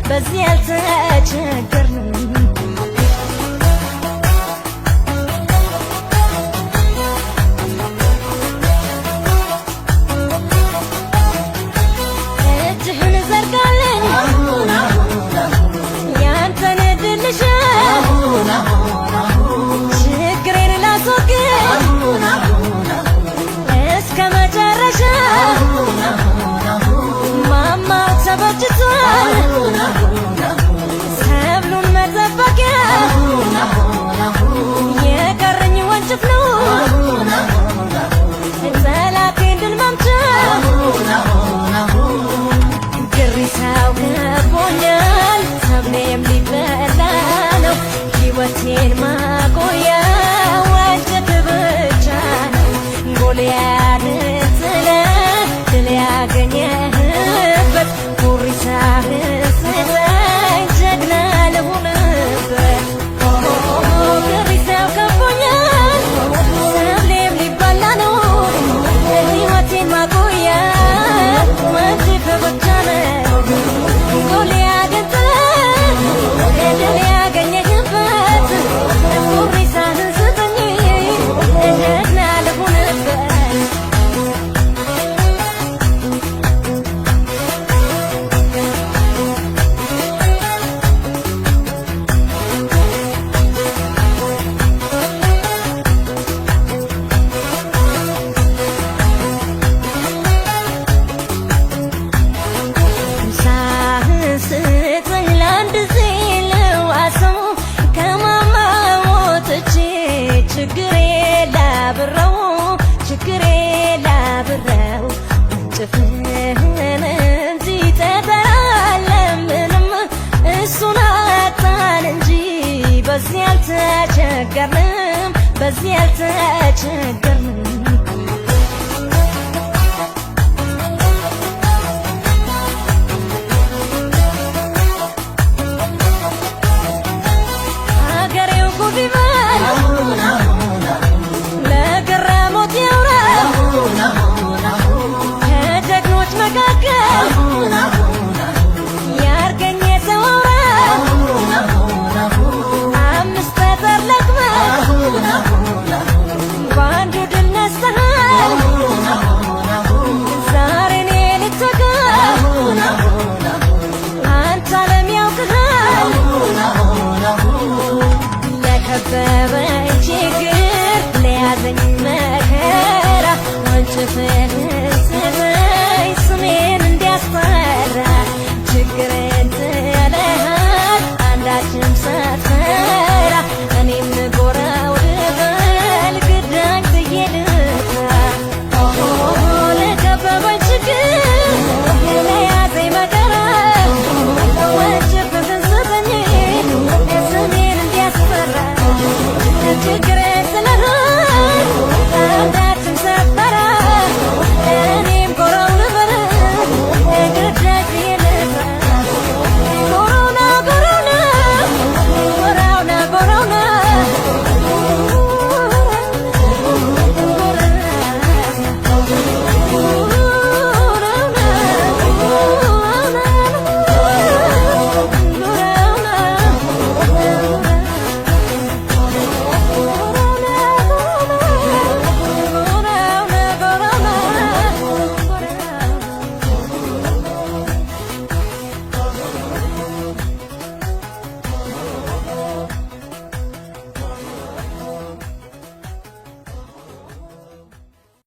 በዚህ ያልተቸገርንም እጅህን ዘርጋልኝ ያንተን ድልሽ ችግሬን ላስወግድ እስከ መጨረሻ ማማው ተበጅቷል ሰብሉን መጠበቂያ የቀረኝ ወንጭፍ ነው ጠላቴን ድል መምቻ ግሪሳው ከቦኛል ሰብሌም ሊበላ ነው ሕይወቴን ማቆያ ወንጭፍ ብቻ ነው ጎልያድን ጥለህ ድል ያገኘህበት ጉሪሳህን ስጠኝ ጀግና ልሁንበት ግሪሳው ከቦኛል ሰብሌም ሊበላ ነው ሕይወቴን ማቆያ ወንጭፍ ብቻ ነው ጎልያድን ጥለህ ድል ያገኘህበት ጉሪሳህን ስጠኝ ጀግና ልሁንበት ችግሬ ላብረው ወንጭፍህን እንጂ ተጠራለምንም እሱን አጣን እንጂ በዚህ ያልተቸገርንም በዚህ ያልተቸገርንም